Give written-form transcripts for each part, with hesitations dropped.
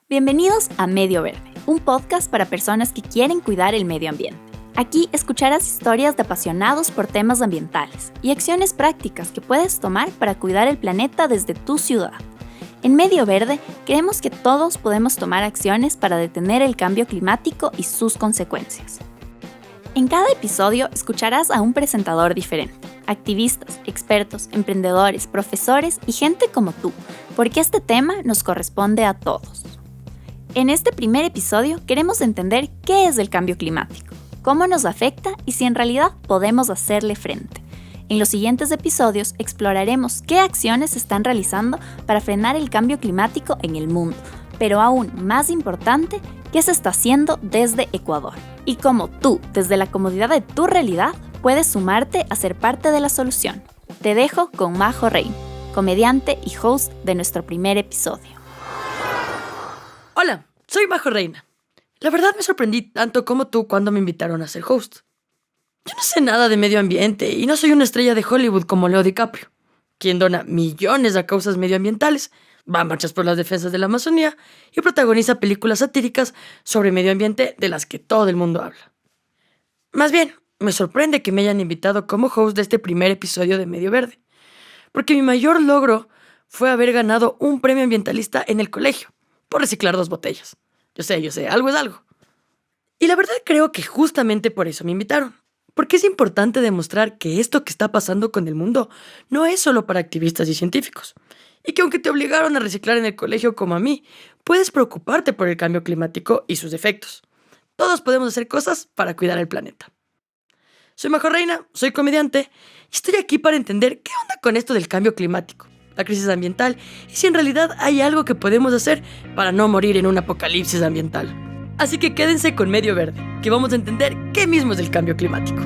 Bienvenidos a Medio Verde, un podcast para personas que quieren cuidar el medio ambiente. Aquí escucharás historias de apasionados por temas ambientales y acciones prácticas que puedes tomar para cuidar el planeta desde tu ciudad. En Medio Verde creemos que todos podemos tomar acciones para detener el cambio climático y sus consecuencias. En cada episodio escucharás a un presentador diferente, activistas, expertos, emprendedores, profesores y gente como tú, porque este tema nos corresponde a todos. En este primer episodio queremos entender qué es el cambio climático, cómo nos afecta y si en realidad podemos hacerle frente. En los siguientes episodios exploraremos qué acciones se están realizando para frenar el cambio climático en el mundo, pero aún más importante, qué se está haciendo desde Ecuador y cómo tú, desde la comodidad de tu realidad, puedes sumarte a ser parte de la solución. Te dejo con Majo Reina, comediante y host de nuestro primer episodio. Hola, soy Majo Reina. La verdad me sorprendí tanto como tú cuando me invitaron a ser host. Yo no sé nada de medio ambiente y no soy una estrella de Hollywood como Leo DiCaprio, quien dona millones a causas medioambientales, va a marchas por las defensas de la Amazonía y protagoniza películas satíricas sobre medio ambiente de las que todo el mundo habla. Más bien, me sorprende que me hayan invitado como host de este primer episodio de Medio Verde, porque mi mayor logro fue haber ganado un premio ambientalista en el colegio, por reciclar 2 botellas. Yo sé, algo es algo. Y la verdad creo que justamente por eso me invitaron, porque es importante demostrar que esto que está pasando con el mundo no es solo para activistas y científicos, y que aunque te obligaron a reciclar en el colegio como a mí, puedes preocuparte por el cambio climático y sus efectos. Todos podemos hacer cosas para cuidar el planeta. Soy Majo Reina, soy comediante, y estoy aquí para entender qué onda con esto del cambio climático, la crisis ambiental, y si en realidad hay algo que podemos hacer para no morir en un apocalipsis ambiental. Así que quédense con Medio Verde, que vamos a entender qué mismo es el cambio climático.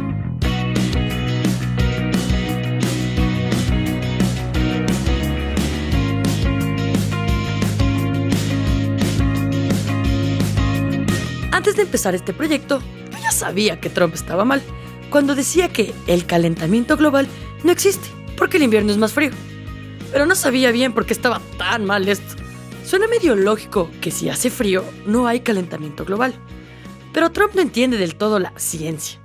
Antes de empezar este proyecto, yo ya sabía que Trump estaba mal, cuando decía que el calentamiento global no existe, porque el invierno es más frío. Pero no sabía bien por qué estaba tan mal esto. Suena medio lógico que si hace frío no hay calentamiento global. Pero Trump no entiende del todo la ciencia.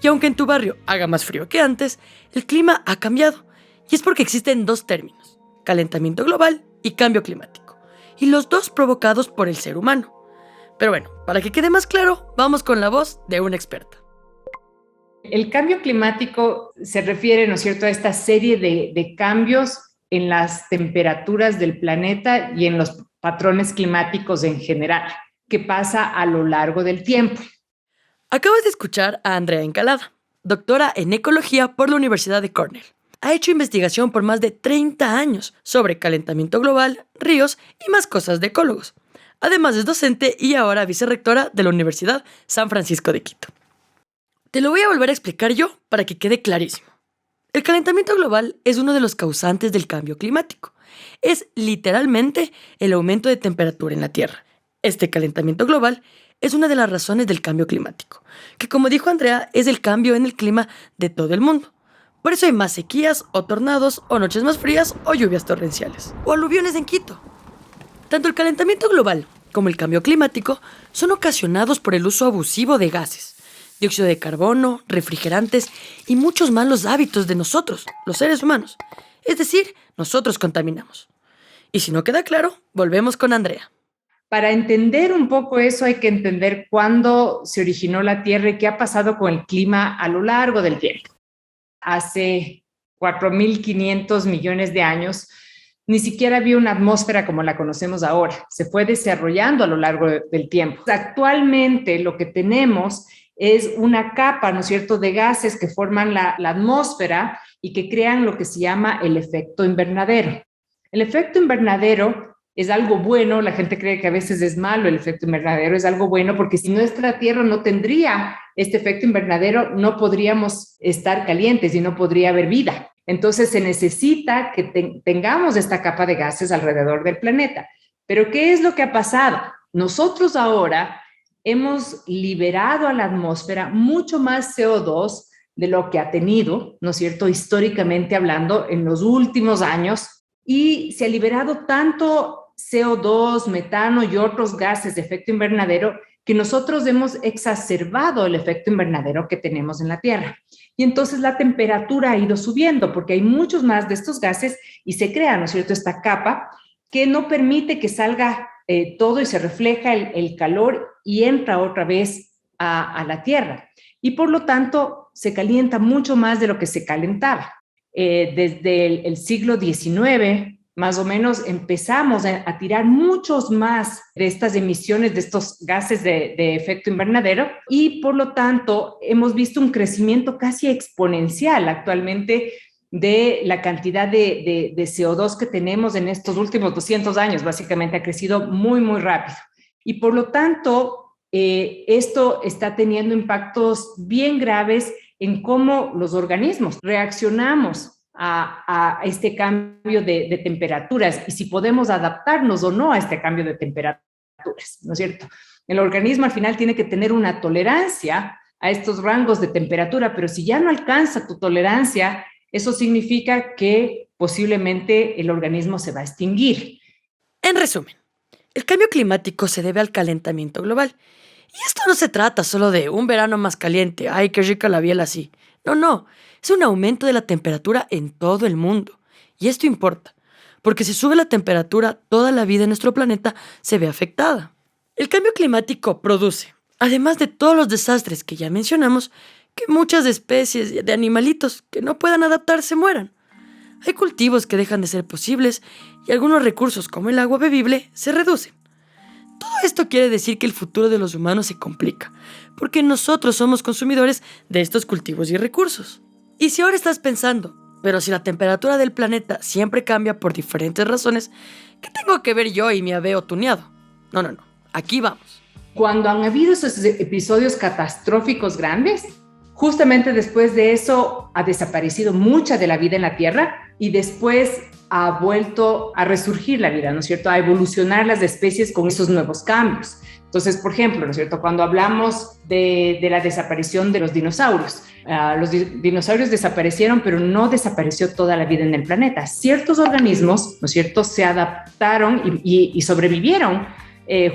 Y aunque en tu barrio haga más frío que antes, el clima ha cambiado. Y es porque existen 2 términos, calentamiento global y cambio climático. Y los 2 provocados por el ser humano. Pero bueno, para que quede más claro, vamos con la voz de una experta. El cambio climático se refiere, ¿no es cierto?, a esta serie de cambios en las temperaturas del planeta y en los patrones climáticos en general, que pasa a lo largo del tiempo. Acabas de escuchar a Andrea Encalada, doctora en ecología por la Universidad de Cornell. Ha hecho investigación por más de 30 años sobre calentamiento global, ríos y más cosas de ecólogos. Además es docente y ahora vicerrectora de la Universidad San Francisco de Quito. Te lo voy a volver a explicar yo para que quede clarísimo. El calentamiento global es uno de los causantes del cambio climático. Es literalmente el aumento de temperatura en la Tierra. Este calentamiento global es una de las razones del cambio climático, que como dijo Andrea, es el cambio en el clima de todo el mundo. Por eso hay más sequías o tornados o noches más frías o lluvias torrenciales o aluviones en Quito. Tanto el calentamiento global como el cambio climático son ocasionados por el uso abusivo de gases, dióxido de carbono, refrigerantes y muchos malos hábitos de nosotros, los seres humanos. Es decir, nosotros contaminamos. Y si no queda claro, volvemos con Andrea. Para entender un poco eso hay que entender cuándo se originó la Tierra y qué ha pasado con el clima a lo largo del tiempo. Hace 4.500 millones de años, ni siquiera había una atmósfera como la conocemos ahora. Se fue desarrollando a lo largo del tiempo. Actualmente lo que tenemos es una capa, ¿no es cierto?, de gases que forman la atmósfera y que crean lo que se llama el efecto invernadero. El efecto invernadero es algo bueno, la gente cree que a veces es malo el efecto invernadero, es algo bueno porque si nuestra Tierra no tendría este efecto invernadero, no podríamos estar calientes y no podría haber vida. Entonces se necesita que tengamos esta capa de gases alrededor del planeta. Pero ¿qué es lo que ha pasado? Nosotros ahora hemos liberado a la atmósfera mucho más CO2 de lo que ha tenido, ¿no es cierto?, históricamente hablando, en los últimos años, y se ha liberado tanto CO2, metano y otros gases de efecto invernadero que nosotros hemos exacerbado el efecto invernadero que tenemos en la Tierra. Y entonces la temperatura ha ido subiendo porque hay muchos más de estos gases y se crea, ¿no es cierto?, esta capa que no permite que salga todo y se refleja el calor y entra otra vez a la Tierra. Y por lo tanto se calienta mucho más de lo que se calentaba. Desde el siglo XIX, más o menos, empezamos a tirar muchos más de estas emisiones, de estos gases de efecto invernadero, y por lo tanto hemos visto un crecimiento casi exponencial actualmente de la cantidad de CO2 que tenemos en estos últimos 200 años. Básicamente ha crecido muy, muy rápido. Y por lo tanto, esto está teniendo impactos bien graves en cómo los organismos reaccionamos a este cambio de temperaturas y si podemos adaptarnos o no a este cambio de temperaturas, ¿no es cierto? El organismo al final tiene que tener una tolerancia a estos rangos de temperatura, pero si ya no alcanza tu tolerancia, eso significa que posiblemente el organismo se va a extinguir. En resumen, el cambio climático se debe al calentamiento global. Y esto no se trata solo de un verano más caliente, ¡ay, qué rica la biela así! No, es un aumento de la temperatura en todo el mundo. Y esto importa, porque si sube la temperatura, toda la vida en nuestro planeta se ve afectada. El cambio climático produce, además de todos los desastres que ya mencionamos, que muchas especies de animalitos que no puedan adaptarse mueran. Hay cultivos que dejan de ser posibles y algunos recursos como el agua bebible se reducen. Todo esto quiere decir que el futuro de los humanos se complica, porque nosotros somos consumidores de estos cultivos y recursos. Y si ahora estás pensando, pero si la temperatura del planeta siempre cambia por diferentes razones, ¿qué tengo que ver yo y mi aveo tuneado? No, aquí vamos. Cuando han habido esos episodios catastróficos grandes, justamente después de eso ha desaparecido mucha de la vida en la Tierra y después ha vuelto a resurgir la vida, ¿no es cierto?, a evolucionar las especies con esos nuevos cambios. Entonces, por ejemplo, ¿no es cierto?, cuando hablamos de la desaparición de los dinosaurios, los dinosaurios desaparecieron, pero no desapareció toda la vida en el planeta. Ciertos organismos, ¿no es cierto?, se adaptaron y sobrevivieron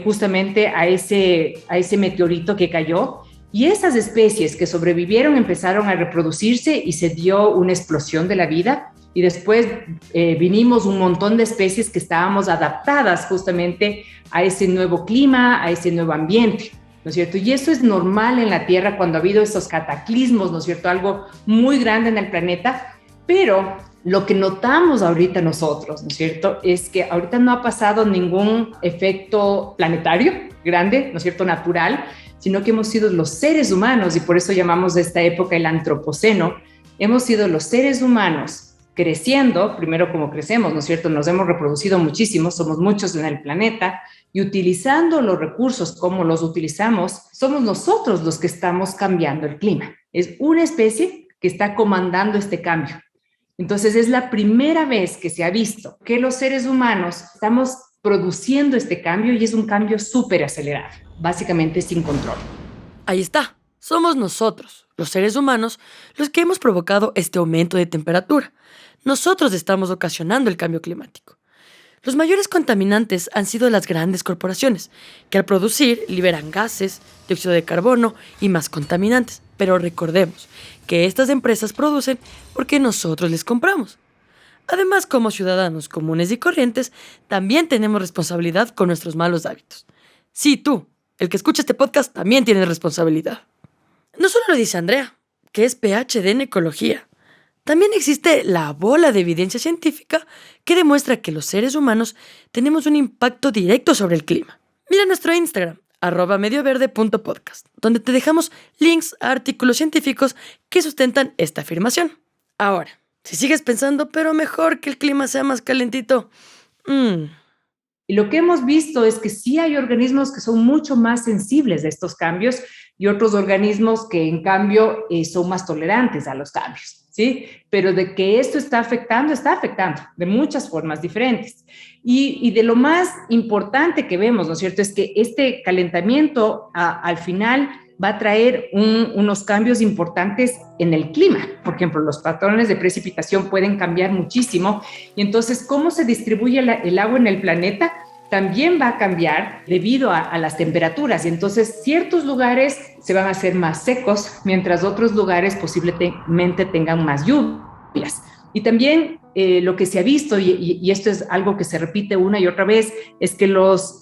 justamente a ese meteorito que cayó. Y esas especies que sobrevivieron empezaron a reproducirse y se dio una explosión de la vida. Y después vinimos un montón de especies que estábamos adaptadas justamente a ese nuevo clima, a ese nuevo ambiente, ¿no es cierto? Y eso es normal en la Tierra cuando ha habido esos cataclismos, ¿no es cierto? Algo muy grande en el planeta, pero lo que notamos ahorita nosotros, ¿no es cierto?, es que ahorita no ha pasado ningún efecto planetario grande, ¿no es cierto?, natural, sino que hemos sido los seres humanos, y por eso llamamos a esta época el antropoceno. Hemos sido los seres humanos creciendo, primero como crecemos, ¿no es cierto?, nos hemos reproducido muchísimo, somos muchos en el planeta, y utilizando los recursos como los utilizamos, somos nosotros los que estamos cambiando el clima. Es una especie que está comandando este cambio. Entonces es la primera vez que se ha visto que los seres humanos estamos produciendo este cambio y es un cambio súper acelerado, básicamente sin control. Ahí está, somos nosotros, los seres humanos, los que hemos provocado este aumento de temperatura. Nosotros estamos ocasionando el cambio climático. Los mayores contaminantes han sido las grandes corporaciones, que al producir liberan gases, dióxido de carbono y más contaminantes. Pero recordemos que estas empresas producen porque nosotros les compramos. Además, como ciudadanos comunes y corrientes, también tenemos responsabilidad con nuestros malos hábitos. Sí, tú, el que escucha este podcast, también tiene responsabilidad. No solo lo dice Andrea, que es PhD en ecología. También existe la bola de evidencia científica que demuestra que los seres humanos tenemos un impacto directo sobre el clima. Mira nuestro Instagram, @medioverde.podcast, donde te dejamos links a artículos científicos que sustentan esta afirmación. Ahora, si sigues pensando, pero mejor que el clima sea más calentito, Y lo que hemos visto es que sí hay organismos que son mucho más sensibles a estos cambios y otros organismos que en cambio son más tolerantes a los cambios, ¿sí? Pero de que esto está afectando de muchas formas diferentes. Y de lo más importante que vemos, ¿no es cierto?, es que este calentamiento al final va a traer unos cambios importantes en el clima. Por ejemplo, los patrones de precipitación pueden cambiar muchísimo. Y entonces, ¿cómo se distribuye el agua en el planeta? también va a cambiar debido a las temperaturas. Y entonces ciertos lugares se van a hacer más secos, mientras otros lugares posiblemente tengan más lluvias. Y también lo que se ha visto, y esto es algo que se repite una y otra vez, es que los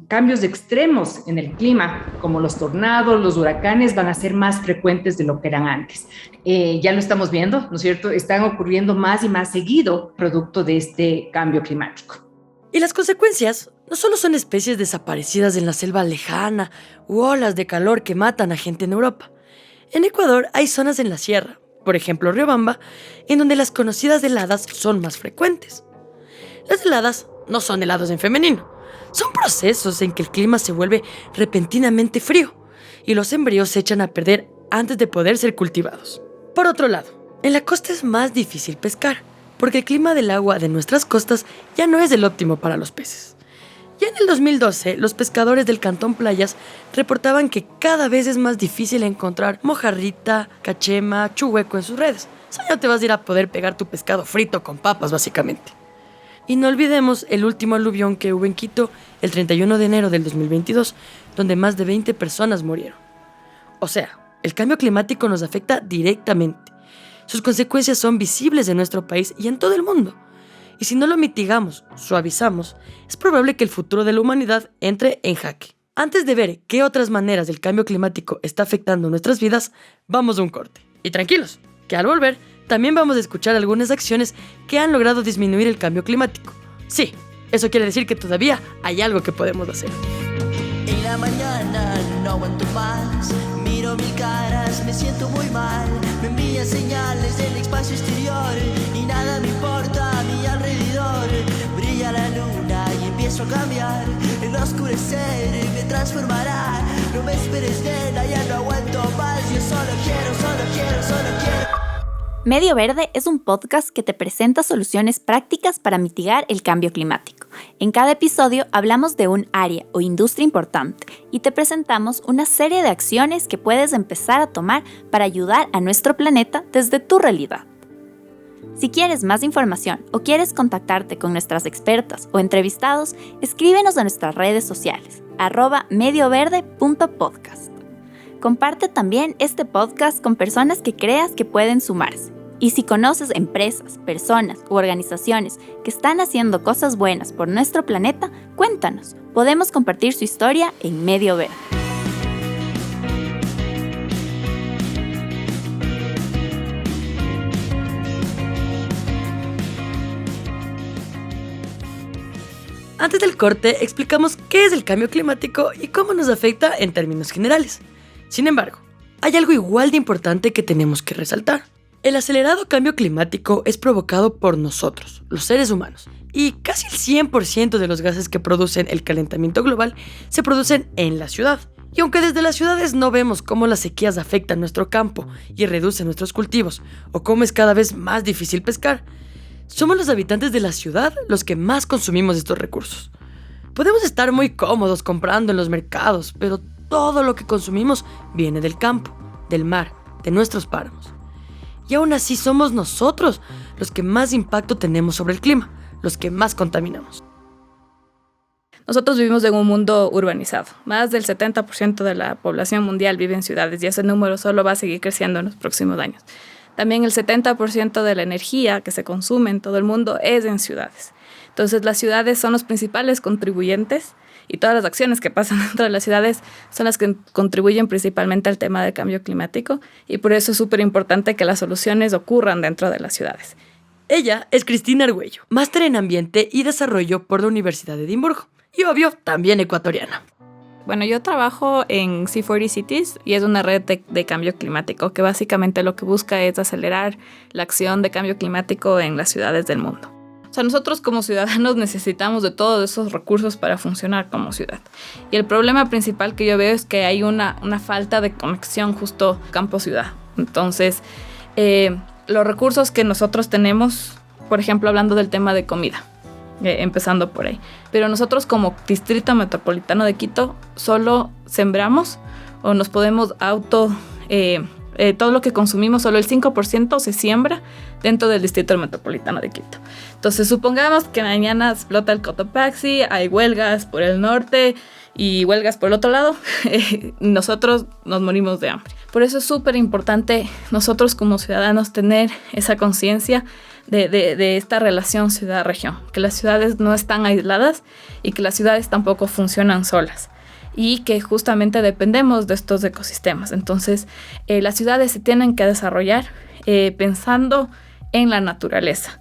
cambios extremos en el clima, como los tornados, los huracanes, van a ser más frecuentes de lo que eran antes. Ya lo estamos viendo, ¿no es cierto? Están ocurriendo más y más seguido producto de este cambio climático. Y las consecuencias no solo son especies desaparecidas en la selva lejana u olas de calor que matan a gente en Europa. En Ecuador hay zonas en la sierra, por ejemplo Riobamba, en donde las conocidas heladas son más frecuentes. Las heladas no son helados en femenino, son procesos en que el clima se vuelve repentinamente frío y los embrios se echan a perder antes de poder ser cultivados. Por otro lado, en la costa es más difícil pescar, porque el clima del agua de nuestras costas ya no es el óptimo para los peces. Ya en el 2012, los pescadores del Cantón Playas reportaban que cada vez es más difícil encontrar mojarrita, cachema, chuhueco en sus redes. O sea, ya no te vas a ir a poder pegar tu pescado frito con papas, básicamente. Y no olvidemos el último aluvión que hubo en Quito el 31 de enero del 2022, donde más de 20 personas murieron. O sea, el cambio climático nos afecta directamente. Sus consecuencias son visibles en nuestro país y en todo el mundo. Y si no lo mitigamos, suavizamos, es probable que el futuro de la humanidad entre en jaque. Antes de ver qué otras maneras del cambio climático está afectando nuestras vidas, vamos a un corte. Y tranquilos, que al volver también vamos a escuchar algunas acciones que han logrado disminuir el cambio climático. Sí, eso quiere decir que todavía hay algo que podemos hacer. En la mañana no aguanto más, miro mil caras, me siento muy mal. Me envían señales del espacio exterior y nada me importa a mi alrededor. Brilla la luna y empiezo a cambiar. El oscurecer me transformará. No me esperes, nena, ya no aguanto más. Yo solo quiero. Medio Verde es un podcast que te presenta soluciones prácticas para mitigar el cambio climático. En cada episodio hablamos de un área o industria importante y te presentamos una serie de acciones que puedes empezar a tomar para ayudar a nuestro planeta desde tu realidad. Si quieres más información o quieres contactarte con nuestras expertas o entrevistados, escríbenos a nuestras redes sociales, @medioverde.podcast. Comparte también este podcast con personas que creas que pueden sumarse. Y si conoces empresas, personas u organizaciones que están haciendo cosas buenas por nuestro planeta, cuéntanos. Podemos compartir su historia en Medio Verde. Antes del corte, explicamos qué es el cambio climático y cómo nos afecta en términos generales. Sin embargo, hay algo igual de importante que tenemos que resaltar. El acelerado cambio climático es provocado por nosotros, los seres humanos, y casi el 100% de los gases que producen el calentamiento global se producen en la ciudad. Y aunque desde las ciudades no vemos cómo las sequías afectan nuestro campo y reducen nuestros cultivos, o cómo es cada vez más difícil pescar, somos los habitantes de la ciudad los que más consumimos estos recursos. Podemos estar muy cómodos comprando en los mercados, pero todo lo que consumimos viene del campo, del mar, de nuestros páramos. Y aún así somos nosotros los que más impacto tenemos sobre el clima, los que más contaminamos. Nosotros vivimos en un mundo urbanizado. Más del 70% de la población mundial vive en ciudades y ese número solo va a seguir creciendo en los próximos años. También el 70% de la energía que se consume en todo el mundo es en ciudades. Entonces las ciudades son los principales contribuyentes y todas las acciones que pasan dentro de las ciudades son las que contribuyen principalmente al tema del cambio climático y por eso es súper importante que las soluciones ocurran dentro de las ciudades. Ella es Cristina Argüello, máster en Ambiente y Desarrollo por la Universidad de Edimburgo y obvio, también ecuatoriana. Bueno, yo trabajo en C40 Cities y es una red de cambio climático que básicamente lo que busca es acelerar la acción de cambio climático en las ciudades del mundo. O sea, nosotros como ciudadanos necesitamos de todos esos recursos para funcionar como ciudad. Y el problema principal que yo veo es que hay una falta de conexión justo campo-ciudad. Entonces, los recursos que nosotros tenemos, por ejemplo, hablando del tema de comida, empezando por ahí. Pero nosotros como Distrito Metropolitano de Quito solo sembramos o nos podemos todo lo que consumimos, solo el 5% se siembra dentro del distrito metropolitano de Quito. Entonces, supongamos que mañana explota el Cotopaxi, hay huelgas por el norte y huelgas por el otro lado, nosotros nos morimos de hambre. Por eso es súper importante nosotros como ciudadanos tener esa conciencia de esta relación ciudad-región, que las ciudades no están aisladas y que las ciudades tampoco funcionan solas y que justamente dependemos de estos ecosistemas. Entonces, las ciudades se tienen que desarrollar pensando en la naturaleza.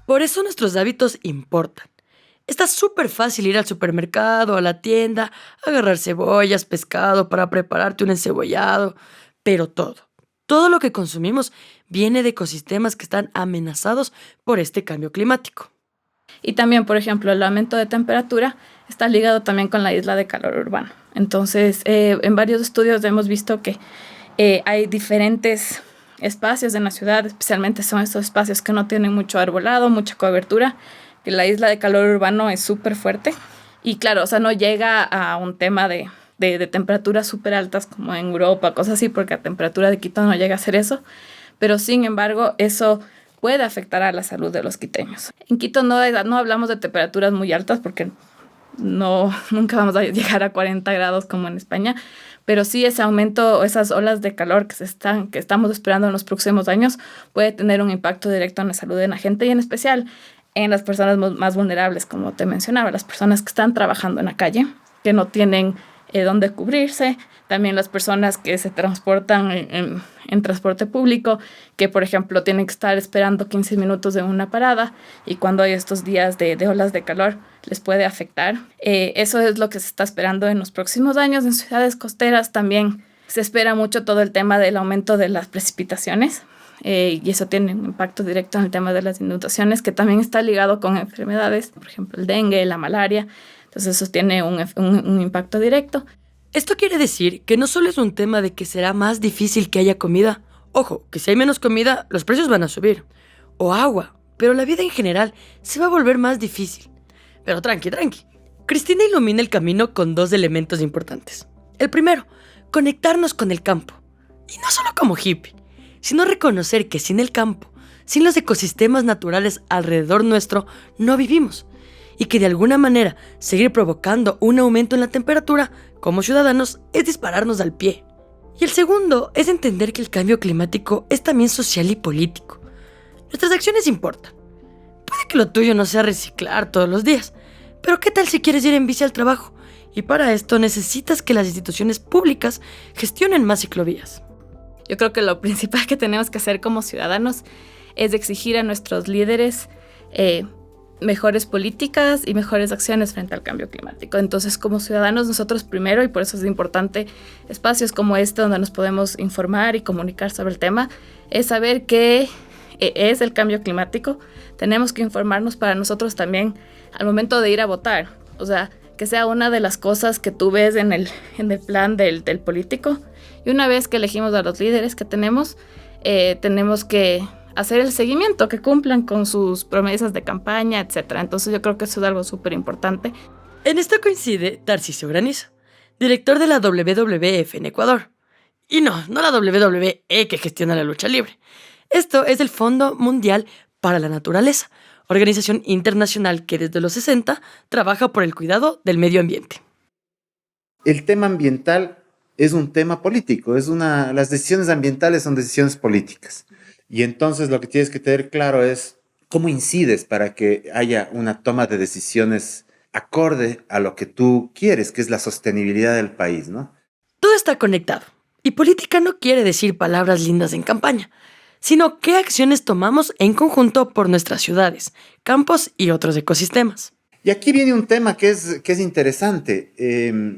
Por eso nuestros hábitos importan. Está súper fácil ir al supermercado, a la tienda, agarrar cebollas, pescado para prepararte un encebollado, pero todo lo que consumimos viene de ecosistemas que están amenazados por este cambio climático. Y también, por ejemplo, el aumento de temperatura está ligado también con la isla de calor urbano. Entonces, en varios estudios hemos visto que hay diferentes espacios en la ciudad, especialmente son estos espacios que no tienen mucho arbolado, mucha cobertura, que la isla de calor urbano es súper fuerte. Y claro, o sea, no llega a un tema de temperaturas súper altas como en Europa, cosas así, porque a temperatura de Quito no llega a ser eso. Pero sin embargo, eso puede afectar a la salud de los quiteños. En Quito no hablamos de temperaturas muy altas porque nunca vamos a llegar a 40 grados como en España, pero sí ese aumento, esas olas de calor que estamos esperando en los próximos años puede tener un impacto directo en la salud de la gente y en especial en las personas más vulnerables, como te mencionaba, las personas que están trabajando en la calle, que no tienen dónde cubrirse, también las personas que se transportan en transporte público, que por ejemplo tienen que estar esperando 15 minutos en una parada y cuando hay estos días de olas de calor les puede afectar. Eso es lo que se está esperando en los próximos años. En ciudades costeras también se espera mucho todo el tema del aumento de las precipitaciones. Y eso tiene un impacto directo en el tema de las inundaciones, que también está ligado con enfermedades, por ejemplo el dengue, la malaria. Entonces eso tiene un impacto directo. Esto quiere decir que no solo es un tema de que será más difícil que haya comida. Ojo, que si hay menos comida, los precios van a subir. O agua, pero la vida en general se va a volver más difícil. Pero tranqui. Cristina ilumina el camino con 2 elementos importantes. El primero, conectarnos con el campo. Y no solo como hippie, sino reconocer que sin el campo, sin los ecosistemas naturales alrededor nuestro, no vivimos. Y que de alguna manera seguir provocando un aumento en la temperatura como ciudadanos es dispararnos al pie. Y el segundo es entender que el cambio climático es también social y político. Nuestras acciones importan. Puede que lo tuyo no sea reciclar todos los días, pero ¿qué tal si quieres ir en bici al trabajo? Y para esto necesitas que las instituciones públicas gestionen más ciclovías. Yo creo que lo principal que tenemos que hacer como ciudadanos es exigir a nuestros líderes mejores políticas y mejores acciones frente al cambio climático. Entonces, como ciudadanos, nosotros primero, y por eso es importante espacios como este donde nos podemos informar y comunicar sobre el tema, es saber qué es el cambio climático. Tenemos que informarnos para nosotros también al momento de ir a votar. O sea, que sea una de las cosas que tú ves en el plan del político. Y una vez que elegimos a los líderes que tenemos que hacer el seguimiento, que cumplan con sus promesas de campaña, etc. Entonces yo creo que eso es algo súper importante. En esto coincide Tarcisio Granizo, director de la WWF en Ecuador. Y no la WWE que gestiona la lucha libre. Esto es el Fondo Mundial para la Naturaleza, organización internacional que desde los 60 trabaja por el cuidado del medio ambiente. El tema ambiental es un tema político, las decisiones ambientales son decisiones políticas. Y entonces lo que tienes que tener claro es cómo incides para que haya una toma de decisiones acorde a lo que tú quieres, que es la sostenibilidad del país, ¿no? Todo está conectado. Y política no quiere decir palabras lindas en campaña, sino qué acciones tomamos en conjunto por nuestras ciudades, campos y otros ecosistemas. Y aquí viene un tema que es interesante.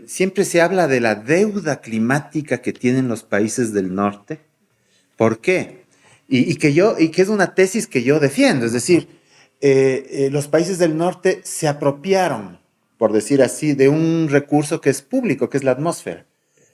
Siempre se habla de la deuda climática que tienen los países del norte. ¿Por qué? Y que es una tesis que yo defiendo. Es decir, los países del norte se apropiaron, por decir así, de un recurso que es público, que es la atmósfera.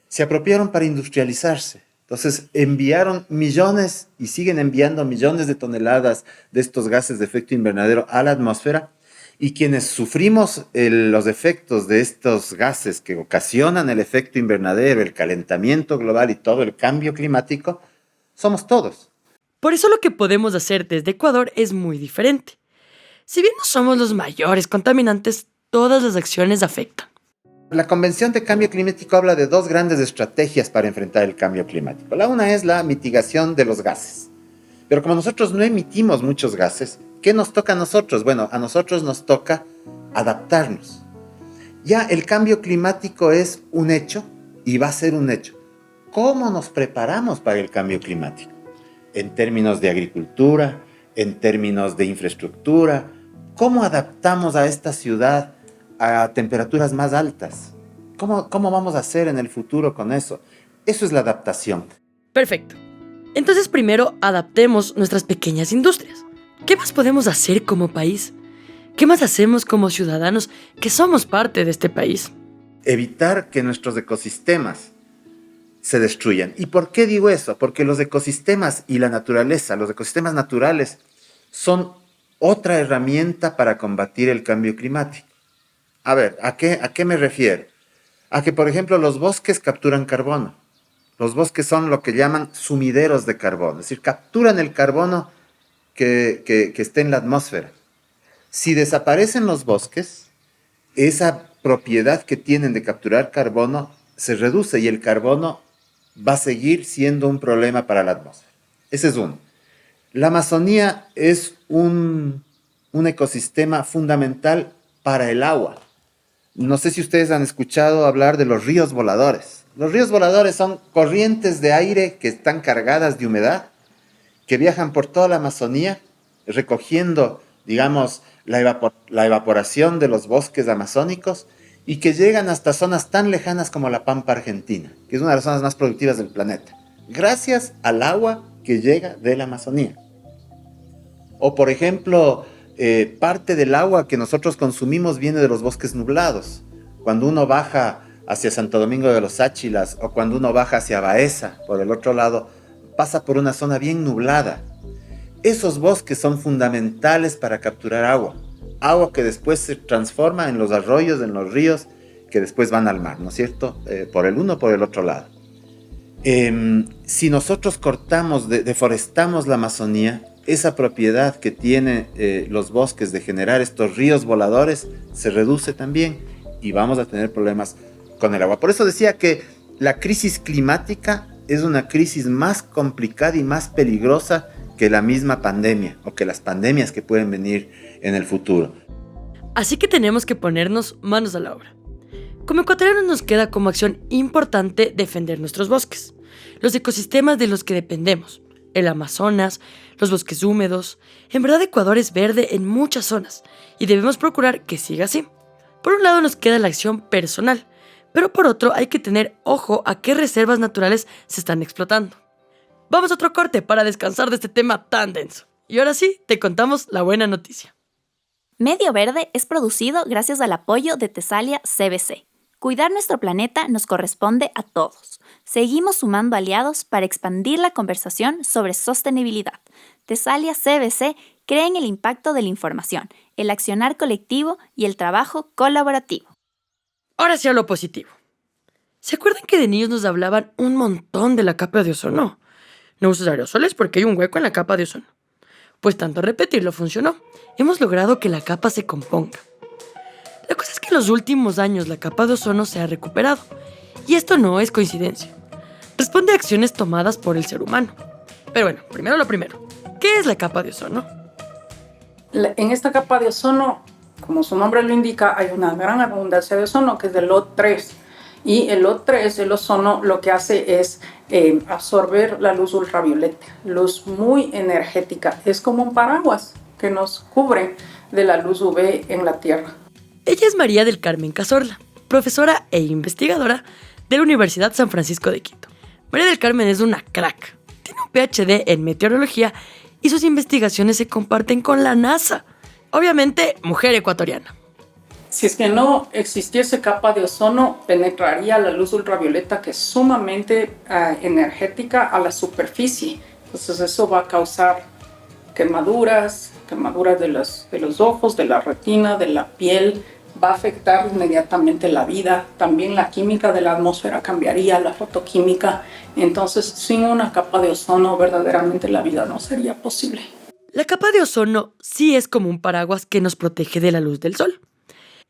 Se apropiaron para industrializarse. Entonces enviaron millones y siguen enviando millones de toneladas de estos gases de efecto invernadero a la atmósfera. Y quienes sufrimos los efectos de estos gases que ocasionan el efecto invernadero, el calentamiento global y todo el cambio climático, somos todos. Por eso lo que podemos hacer desde Ecuador es muy diferente. Si bien no somos los mayores contaminantes, todas las acciones afectan. La Convención de Cambio Climático habla de dos grandes estrategias para enfrentar el cambio climático. La una es la mitigación de los gases. Pero como nosotros no emitimos muchos gases, ¿qué nos toca a nosotros? Bueno, a nosotros nos toca adaptarnos. Ya el cambio climático es un hecho y va a ser un hecho. ¿Cómo nos preparamos para el cambio climático? En términos de agricultura, en términos de infraestructura, ¿cómo adaptamos a esta ciudad a temperaturas más altas? ¿Cómo vamos a hacer en el futuro con eso? Eso es la adaptación. Perfecto. Entonces primero adaptemos nuestras pequeñas industrias. ¿Qué más podemos hacer como país? ¿Qué más hacemos como ciudadanos que somos parte de este país? Evitar que nuestros ecosistemas se destruyan. ¿Y por qué digo eso? Porque los ecosistemas y la naturaleza, los ecosistemas naturales, son otra herramienta para combatir el cambio climático. A ver, ¿a qué me refiero? A que, por ejemplo, los bosques capturan carbono. Los bosques son lo que llaman sumideros de carbono, es decir, capturan el carbono que está en la atmósfera. Si desaparecen los bosques, esa propiedad que tienen de capturar carbono se reduce y el carbono va a seguir siendo un problema para la atmósfera. Ese es uno. La Amazonía es un ecosistema fundamental para el agua. No sé si ustedes han escuchado hablar de los ríos voladores. Los ríos voladores son corrientes de aire que están cargadas de humedad, que viajan por toda la Amazonía, recogiendo, digamos, la evaporación de los bosques amazónicos y que llegan hasta zonas tan lejanas como la Pampa Argentina, que es una de las zonas más productivas del planeta, gracias al agua que llega de la Amazonía. O, por ejemplo, parte del agua que nosotros consumimos viene de los bosques nublados. Cuando uno baja hacia Santo Domingo de los Áchilas o cuando uno baja hacia Baeza, por el otro lado, pasa por una zona bien nublada. Esos bosques son fundamentales para capturar agua. Agua que después se transforma en los arroyos, en los ríos, que después van al mar, ¿no es cierto? Por el uno o por el otro lado. Si nosotros cortamos, deforestamos la Amazonía, esa propiedad que tienen los bosques de generar estos ríos voladores se reduce también y vamos a tener problemas con el agua. Por eso decía que la crisis climática es una crisis más complicada y más peligrosa que la misma pandemia o que las pandemias que pueden venir en el futuro. Así que tenemos que ponernos manos a la obra. Como ecuatorianos nos queda como acción importante defender nuestros bosques, los ecosistemas de los que dependemos, el Amazonas, los bosques húmedos. En verdad Ecuador es verde en muchas zonas y debemos procurar que siga así. Por un lado nos queda la acción personal, pero por otro hay que tener ojo a qué reservas naturales se están explotando. Vamos a otro corte para descansar de este tema tan denso. Y ahora sí, te contamos la buena noticia. Medio Verde es producido gracias al apoyo de Tesalia CBC. Cuidar nuestro planeta nos corresponde a todos. Seguimos sumando aliados para expandir la conversación sobre sostenibilidad. Tesalia CBC cree en el impacto de la información, el accionar colectivo y el trabajo colaborativo. Ahora sí a lo positivo. ¿Se acuerdan que de niños nos hablaban un montón de la capa de ozono? No uses aerosoles porque hay un hueco en la capa de ozono. Pues tanto repetirlo funcionó. Hemos logrado que la capa se componga. La cosa es que en los últimos años la capa de ozono se ha recuperado. Y esto no es coincidencia. Responde a acciones tomadas por el ser humano. Pero bueno, primero lo primero. ¿Qué es la capa de ozono? En esta capa de ozono, como su nombre lo indica, hay una gran abundancia de ozono que es del O3. Y el O3, el ozono, lo que hace es absorber la luz ultravioleta, luz muy energética. Es como un paraguas que nos cubre de la luz UV en la Tierra. Ella es María del Carmen Cazorla, profesora e investigadora de la Universidad San Francisco de Quito. María del Carmen es una crack. Tiene un PhD en meteorología y sus investigaciones se comparten con la NASA. Obviamente, mujer ecuatoriana. Si es que no existiese capa de ozono, penetraría la luz ultravioleta que es sumamente energética a la superficie. Entonces eso va a causar quemaduras de los ojos, de la retina, de la piel. va a afectar inmediatamente la vida. También la química de la atmósfera cambiaría, la fotoquímica. Entonces, sin una capa de ozono, verdaderamente la vida no sería posible. La capa de ozono sí es como un paraguas que nos protege de la luz del sol.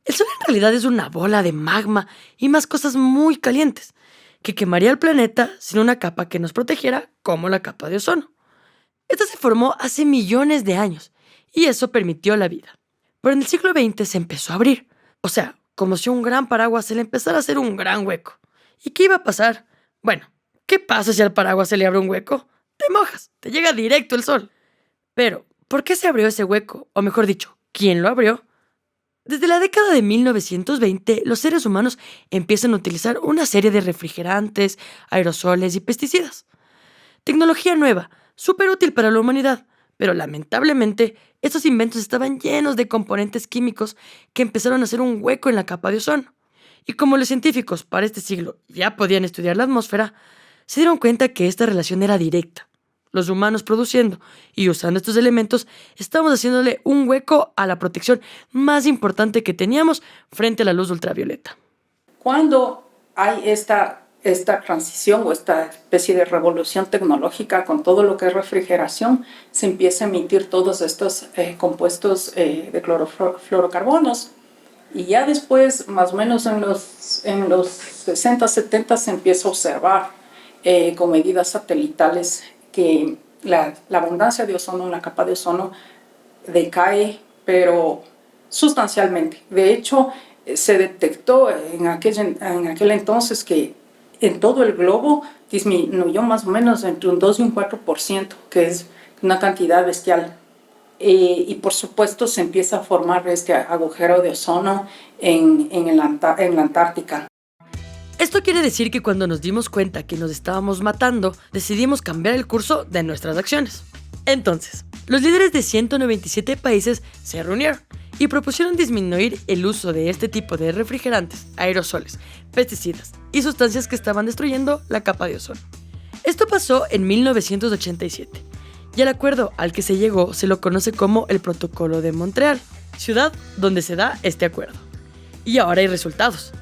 El sol en realidad es una bola de magma y más cosas muy calientes, que quemaría el planeta sin una capa que nos protegiera como la capa de ozono. Esta se formó hace millones de años y eso permitió la vida. Pero en el siglo XX se empezó a abrir, o sea, como si un gran paraguas se le empezara a hacer un gran hueco. ¿Y qué iba a pasar? Bueno, ¿qué pasa si al paraguas se le abre un hueco? Te mojas, te llega directo el sol. Pero, ¿por qué se abrió ese hueco? O mejor dicho, ¿quién lo abrió? Desde la década de 1920, los seres humanos empiezan a utilizar una serie de refrigerantes, aerosoles y pesticidas. Tecnología nueva, súper útil para la humanidad, pero lamentablemente estos inventos estaban llenos de componentes químicos que empezaron a hacer un hueco en la capa de ozono. Y como los científicos para este siglo ya podían estudiar la atmósfera, se dieron cuenta que esta relación era directa. Los humanos produciendo y usando estos elementos, estábamos haciéndole un hueco a la protección más importante que teníamos frente a la luz ultravioleta. Cuando hay esta transición o esta especie de revolución tecnológica con todo lo que es refrigeración, se empieza a emitir todos estos compuestos de clorofluorocarbonos. Y ya después, más o menos en los 60, 70, se empieza a observar con medidas satelitales que la abundancia de ozono en la capa de ozono decae, pero sustancialmente. De hecho, se detectó en aquel entonces que en todo el globo disminuyó más o menos entre un 2 y un 4%, que es una cantidad bestial. Y por supuesto se empieza a formar este agujero de ozono en la Antártica. Esto quiere decir que cuando nos dimos cuenta que nos estábamos matando, decidimos cambiar el curso de nuestras acciones. Entonces, los líderes de 197 países se reunieron y propusieron disminuir el uso de este tipo de refrigerantes, aerosoles, pesticidas y sustancias que estaban destruyendo la capa de ozono. Esto pasó en 1987 y el acuerdo al que se llegó se lo conoce como el Protocolo de Montreal, ciudad donde se da este acuerdo. Y ahora hay resultados.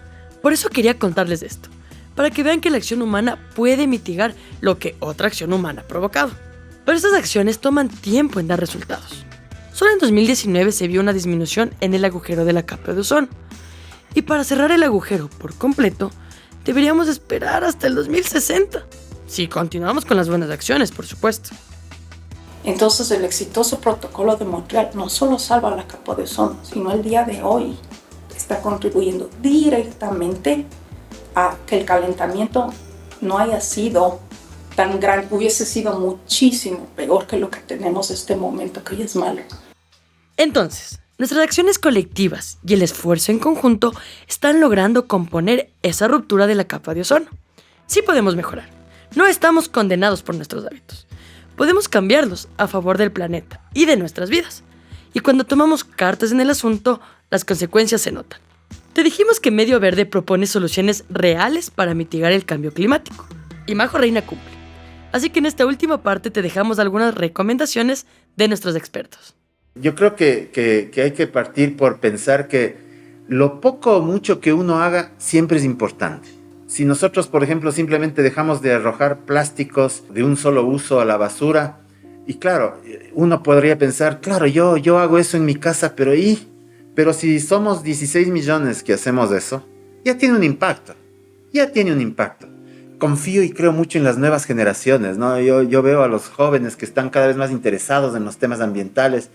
Por eso quería contarles esto, para que vean que la acción humana puede mitigar lo que otra acción humana ha provocado. Pero estas acciones toman tiempo en dar resultados. Solo en 2019 se vio una disminución en el agujero de la capa de ozono. Y para cerrar el agujero por completo, deberíamos esperar hasta el 2060. Si continuamos con las buenas acciones, por supuesto. Entonces el exitoso Protocolo de Montreal no solo salva la capa de ozono, sino el día de hoy está contribuyendo directamente a que el calentamiento no haya sido tan grande, hubiese sido muchísimo peor que lo que tenemos en este momento, que hoy es malo. Entonces, nuestras acciones colectivas y el esfuerzo en conjunto están logrando componer esa ruptura de la capa de ozono. Sí podemos mejorar. No estamos condenados por nuestros hábitos. Podemos cambiarlos a favor del planeta y de nuestras vidas. Y cuando tomamos cartas en el asunto, las consecuencias se notan. Te dijimos que Medio Verde propone soluciones reales para mitigar el cambio climático. Y Majo Reina cumple. Así que en esta última parte te dejamos algunas recomendaciones de nuestros expertos. Yo creo que hay que partir por pensar que lo poco o mucho que uno haga siempre es importante. Si nosotros, por ejemplo, simplemente dejamos de arrojar plásticos de un solo uso a la basura, y claro, uno podría pensar, claro, yo hago eso en mi casa, pero si somos 16 millones que hacemos eso, ya tiene un impacto. Confío y creo mucho en las nuevas generaciones, ¿no? Yo veo a los jóvenes que están cada vez más interesados en los temas ambientales,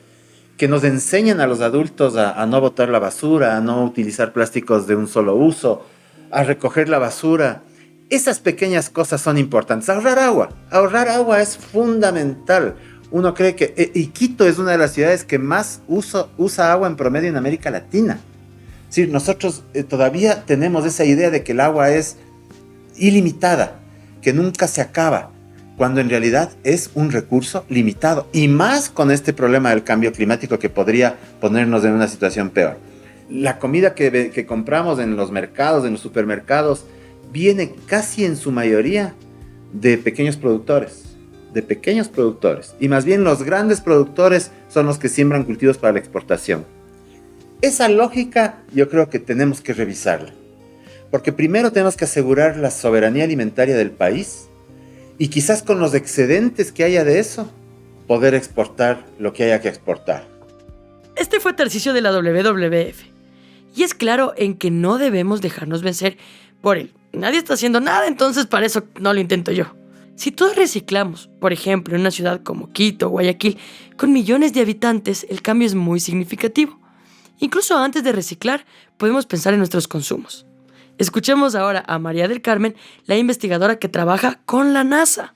que nos enseñan a los adultos a no botar la basura, a no utilizar plásticos de un solo uso, a recoger la basura. Esas pequeñas cosas son importantes. Ahorrar agua es fundamental. Uno cree que Quito es una de las ciudades que más usa agua en promedio en América Latina. Sí, nosotros todavía tenemos esa idea de que el agua es ilimitada, que nunca se acaba, cuando en realidad es un recurso limitado, y más con este problema del cambio climático que podría ponernos en una situación peor. La comida que compramos en los mercados, en los supermercados, viene casi en su mayoría de pequeños productores, y más bien los grandes productores son los que siembran cultivos para la exportación. Esa lógica yo creo que tenemos que revisarla, porque primero tenemos que asegurar la soberanía alimentaria del país y quizás con los excedentes que haya de eso, poder exportar lo que haya que exportar. Este fue Tarcisio de la WWF, y es claro en que no debemos dejarnos vencer por él. Nadie está haciendo nada, entonces para eso no lo intento yo. Si todos reciclamos, por ejemplo, en una ciudad como Quito o Guayaquil, con millones de habitantes, el cambio es muy significativo. Incluso antes de reciclar, podemos pensar en nuestros consumos. Escuchemos ahora a María del Carmen, la investigadora que trabaja con la NASA.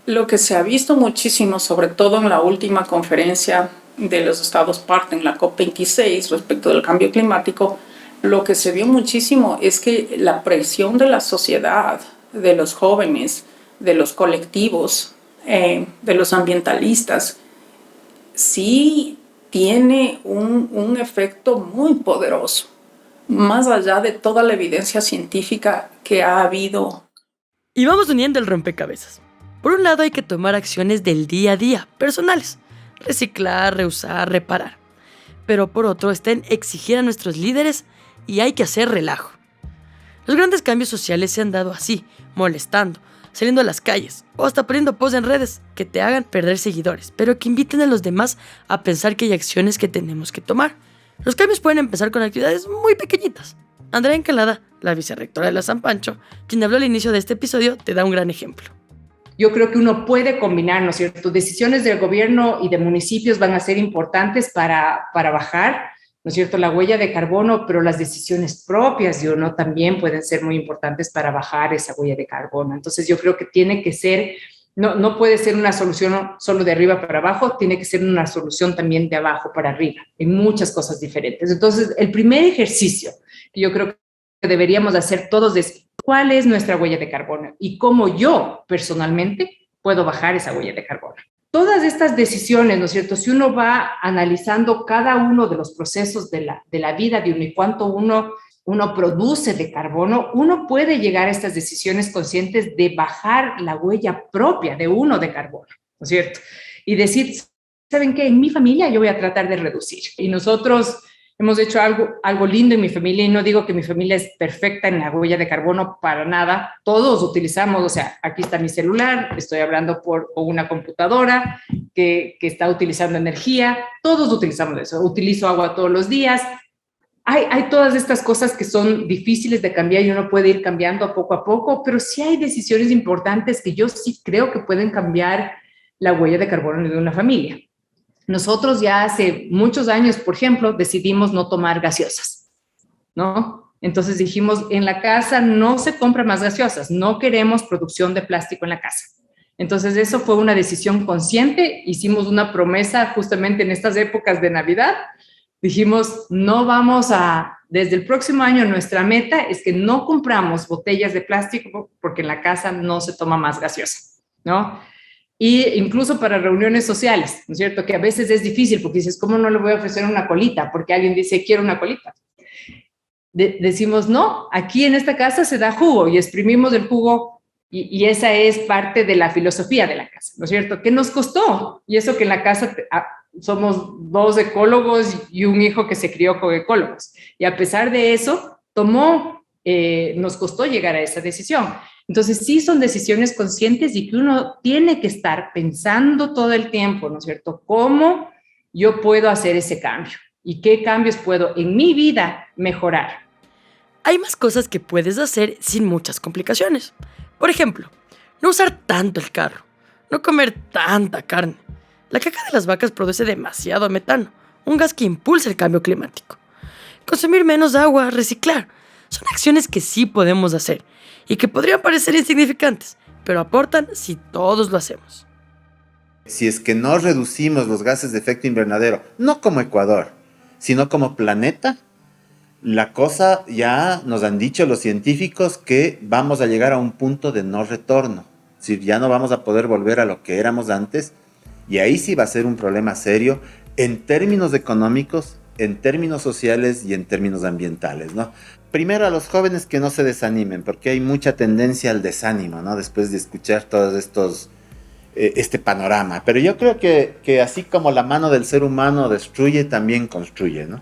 Lo que se ha visto muchísimo, sobre todo en la última conferencia de los estados parte, en la COP26, respecto del cambio climático, lo que se vio muchísimo es que la presión de la sociedad, de los jóvenes, de los colectivos, de los ambientalistas, sí tiene un efecto muy poderoso, más allá de toda la evidencia científica que ha habido. Y vamos uniendo el rompecabezas. Por un lado hay que tomar acciones del día a día, personales. Reciclar, reusar, reparar. Pero por otro está en exigir a nuestros líderes y hay que hacer relajo. Los grandes cambios sociales se han dado así, molestando, saliendo a las calles o hasta poniendo posts en redes que te hagan perder seguidores, pero que inviten a los demás a pensar que hay acciones que tenemos que tomar. Los cambios pueden empezar con actividades muy pequeñitas. Andrea Encalada, la vicerrectora de la San Pancho, quien habló al inicio de este episodio, te da un gran ejemplo. Yo creo que uno puede combinar, ¿no es cierto? Decisiones del gobierno y de municipios van a ser importantes para bajar, ¿no es cierto?, la huella de carbono, pero las decisiones propias de uno también pueden ser muy importantes para bajar esa huella de carbono. Entonces yo creo que tiene que ser, no puede ser una solución solo de arriba para abajo, tiene que ser una solución también de abajo para arriba, en muchas cosas diferentes. Entonces el primer ejercicio que yo creo que deberíamos hacer todos es cuál es nuestra huella de carbono y cómo yo personalmente puedo bajar esa huella de carbono. Todas estas decisiones, ¿no es cierto? Si uno va analizando cada uno de los procesos de la vida de uno y cuánto uno produce de carbono, uno puede llegar a estas decisiones conscientes de bajar la huella propia de uno de carbono, ¿no es cierto? Y decir, ¿saben qué? En mi familia yo voy a tratar de reducir. Y nosotros hemos hecho algo lindo en mi familia, y no digo que mi familia es perfecta en la huella de carbono para nada. Todos utilizamos, o sea, aquí está mi celular, estoy hablando por una computadora que está utilizando energía, todos utilizamos eso. Utilizo agua todos los días. Hay todas estas cosas que son difíciles de cambiar y uno puede ir cambiando a poco, pero sí hay decisiones importantes que yo sí creo que pueden cambiar la huella de carbono de una familia. Nosotros ya hace muchos años, por ejemplo, decidimos no tomar gaseosas, ¿no? Entonces dijimos, en la casa no se compra más gaseosas, no queremos producción de plástico en la casa. Entonces eso fue una decisión consciente, hicimos una promesa justamente en estas épocas de Navidad, dijimos, no vamos desde el próximo año nuestra meta es que no compramos botellas de plástico porque en la casa no se toma más gaseosa, ¿no? Y incluso para reuniones sociales, ¿no es cierto? Que a veces es difícil porque dices, ¿cómo no le voy a ofrecer una colita? Porque alguien dice, quiero una colita. Decimos, no, aquí en esta casa se da jugo y exprimimos el jugo y esa es parte de la filosofía de la casa, ¿no es cierto? ¿Qué nos costó? Y eso que en la casa somos 2 ecólogos y un hijo que se crió con ecólogos. Y a pesar de eso, nos costó llegar a esa decisión. Entonces, sí son decisiones conscientes y que uno tiene que estar pensando todo el tiempo, ¿no es cierto? ¿Cómo yo puedo hacer ese cambio? ¿Y qué cambios puedo en mi vida mejorar? Hay más cosas que puedes hacer sin muchas complicaciones. Por ejemplo, no usar tanto el carro, no comer tanta carne. La caca de las vacas produce demasiado metano, un gas que impulsa el cambio climático. Consumir menos agua, reciclar. Son acciones que sí podemos hacer y que podrían parecer insignificantes, pero aportan si todos lo hacemos. Si es que no reducimos los gases de efecto invernadero, no como Ecuador, sino como planeta, la cosa ya nos han dicho los científicos que vamos a llegar a un punto de no retorno. Es decir, ya no vamos a poder volver a lo que éramos antes y ahí sí va a ser un problema serio en términos económicos, en términos sociales y en términos ambientales, ¿no? Primero a los jóvenes que no se desanimen, porque hay mucha tendencia al desánimo, ¿no? Después de escuchar todos este panorama. Pero yo creo que así como la mano del ser humano destruye, también construye, ¿no?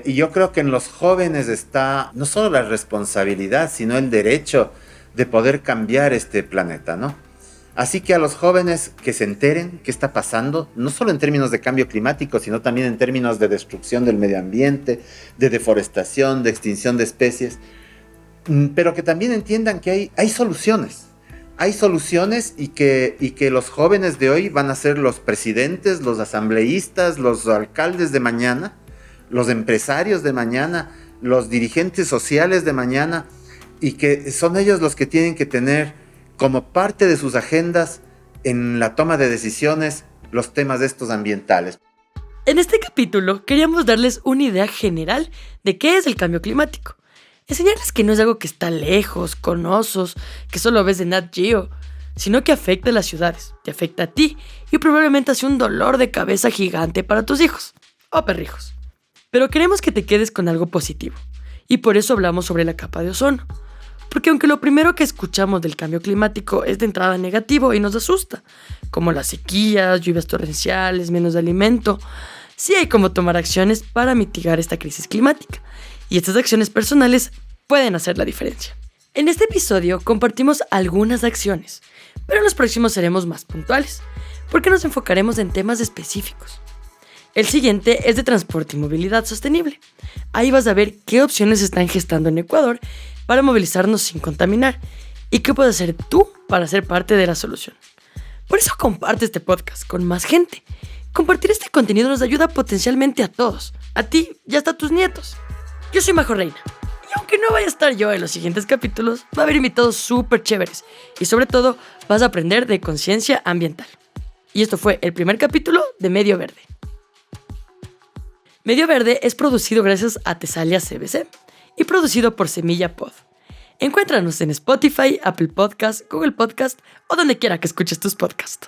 Y yo creo que en los jóvenes está no solo la responsabilidad, sino el derecho de poder cambiar este planeta, ¿no? Así que a los jóvenes que se enteren qué está pasando, no solo en términos de cambio climático, sino también en términos de destrucción del medio ambiente, de deforestación, de extinción de especies, pero que también entiendan que hay soluciones. Hay soluciones y que los jóvenes de hoy van a ser los presidentes, los asambleístas, los alcaldes de mañana, los empresarios de mañana, los dirigentes sociales de mañana, y que son ellos los que tienen que tener como parte de sus agendas en la toma de decisiones los temas de estos ambientales. En este capítulo queríamos darles una idea general de qué es el cambio climático. Enseñarles que no es algo que está lejos, con osos, que solo ves de Nat Geo, sino que afecta a las ciudades, te afecta a ti y probablemente hace un dolor de cabeza gigante para tus hijos o perrijos. Pero queremos que te quedes con algo positivo y por eso hablamos sobre la capa de ozono. Porque aunque lo primero que escuchamos del cambio climático es de entrada negativo y nos asusta, como las sequías, lluvias torrenciales, menos alimento, sí hay como tomar acciones para mitigar esta crisis climática. Y estas acciones personales pueden hacer la diferencia. En este episodio compartimos algunas acciones, pero en los próximos seremos más puntuales, porque nos enfocaremos en temas específicos. El siguiente es de transporte y movilidad sostenible. Ahí vas a ver qué opciones se están gestando en Ecuador para movilizarnos sin contaminar y qué puedes hacer tú para ser parte de la solución. Por eso comparte este podcast con más gente. Compartir este contenido nos ayuda potencialmente a todos, a ti y hasta a tus nietos. Yo soy Majo Reina, y aunque no vaya a estar yo en los siguientes capítulos, va a haber invitados súper chéveres y sobre todo vas a aprender de conciencia ambiental. Y esto fue el primer capítulo de Medio Verde. Medio Verde es producido gracias a Tesalia CBC y producido por Semilla Pod. Encuéntranos en Spotify, Apple Podcast, Google Podcast o donde quiera que escuches tus podcasts.